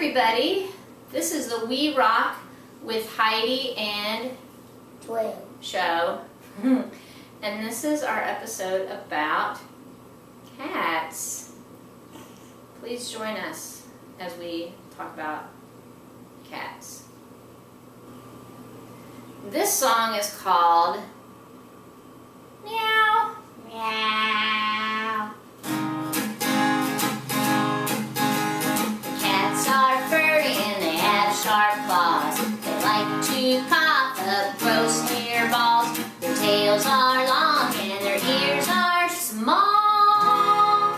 everybody. This is the We Rock with Heidi and show. And this is our episode about cats. Please join us as we talk about cats. This song is called Meow. Meow. Cats are furry and they have sharp claws. They like to pop up gross hairballs. Their tails are long and their ears are small.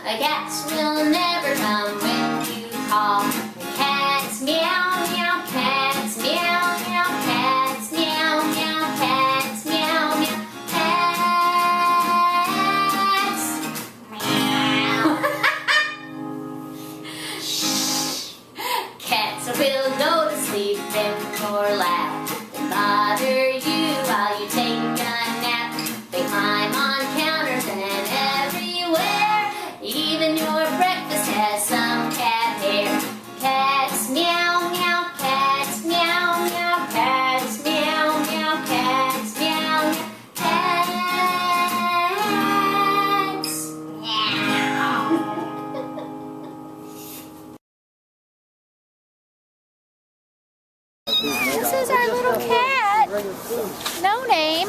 The cats will never come when you call. The cats meow meow, cats meow meow, cats meow meow, cats meow meow, cats meow. Cats will go to sleep in your lap and bother you while you take a nap. They climb on counters and everywhere. Even your breakfast has some cat hair. Cats meow meow, cats meow meow, cats meow meow, cats meow meow, cats meow. This is our little cat. No name.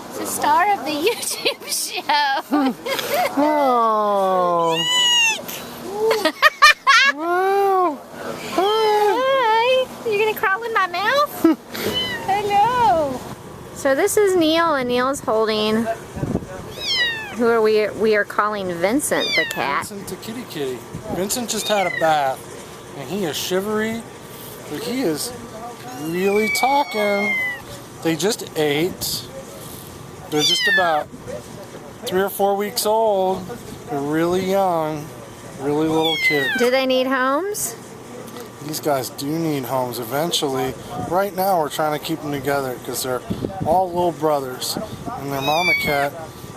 It's the star of the YouTube show. Oh. Wow. Hi. You're gonna crawl in my mouth? Hello. So this is Neil, and Neil's holding who we are calling Vincent the cat. Vincent the kitty kitty. Vincent just had a bath and he is shivery, but he is really talking. They just ate. They're just about 3 or 4 weeks old. They're really young, really little kids. Do they need homes? These guys do need homes eventually. Right now we're trying to keep them together because they're all little brothers. And their mama cat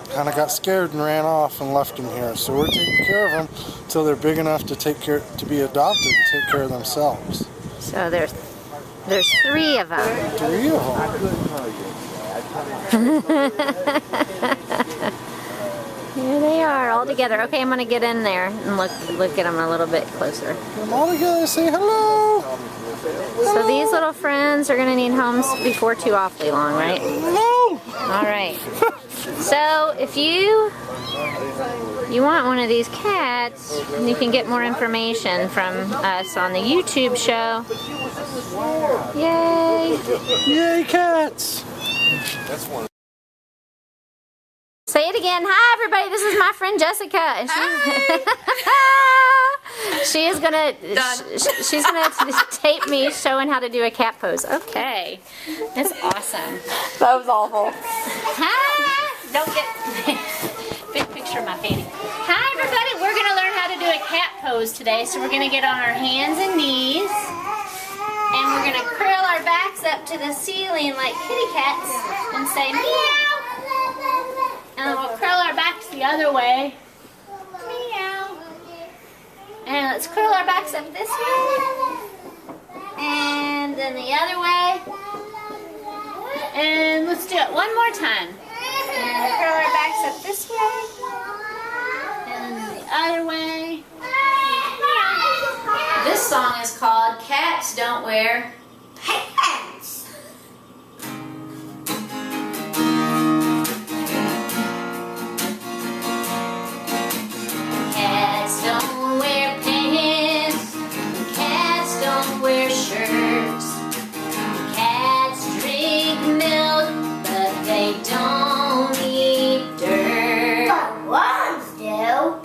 kind of got scared and ran off and left them here. So we're taking care of them until they're big enough to be adopted and take care of themselves. So there's 3 of them. 3 of them. Here they are, all together. Okay, I'm gonna get in there and look at them a little bit closer. Get them all together, say hello. So these little friends are gonna need homes before too awfully long, right? Hello. All right. So if you want one of these cats, you can get more information from us on the YouTube show. Yay! Yay, cats! That's one. Say it again. Hi, everybody. This is my friend Jessica, and she's gonna tape me showing how to do a cat pose. Okay, that's awesome. That was awful. Hi. Don't get big picture of my fanny. Hi, everybody. We're gonna learn how to do a cat pose today. So we're gonna get on our hands and knees, and we're gonna curl our backs up to the ceiling like kitty cats and say meow. And we'll curl our backs the other way. Meow. And let's curl our backs up this way. And then the other way. And let's do it one more time. And curl our backs up this way. And then the other way. Meow. This song is called Cats Don't Wear Pants. Cats don't wear pants, cats don't wear shirts. Cats drink milk, but they don't eat dirt. But worms do.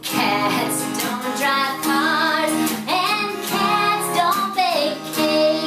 Cats don't drive cars, and cats don't bake cakes.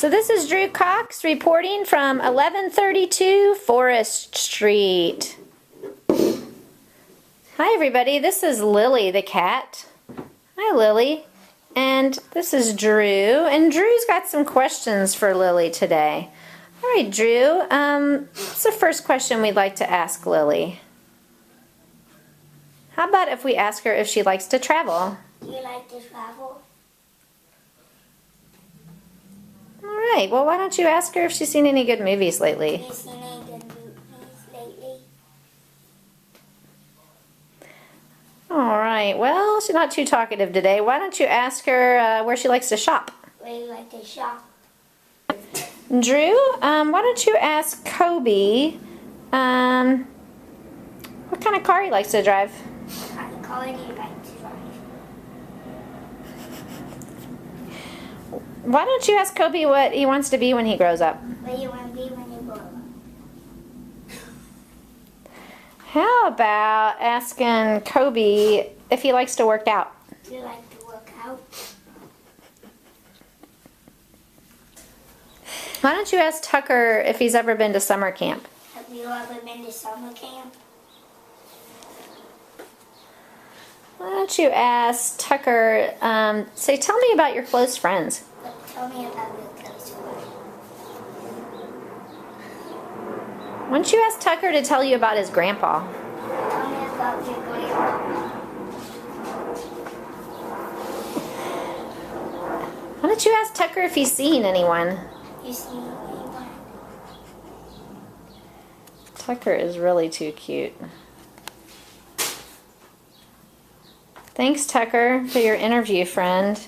So this is Drew Cox reporting from 1132 Forest Street. Hi everybody, this is Lily the cat. Hi Lily. And this is Drew, and Drew's got some questions for Lily today. All right, Drew, what's the first question we'd like to ask Lily? How about if we ask her if she likes to travel? Do you like to travel? All right, well, why don't you ask her if she's seen any good movies lately? Have you seen any good movies lately? All right, well, she's not too talkative today. Why don't you ask her where she likes to shop? Where do you like to shop? Drew, why don't you ask Kobe what kind of car he likes to drive? What kind of car do you like to drive? Why don't you ask Kobe what he wants to be when he grows up? What do you want to be when you grow up? How about asking Kobe if he likes to work out? Do you like to work out? Why don't you ask Tucker if he's ever been to summer camp? Have you ever been to summer camp? Why don't you ask Tucker, say, tell me about your close friends. Tell me about your close friend. Why don't you ask Tucker to tell you about his grandpa? Tell me about your grandpa. Why don't you ask Tucker if he's seen anyone? You seen anyone? Tucker is really too cute. Thanks, Tucker, for your interview, friend.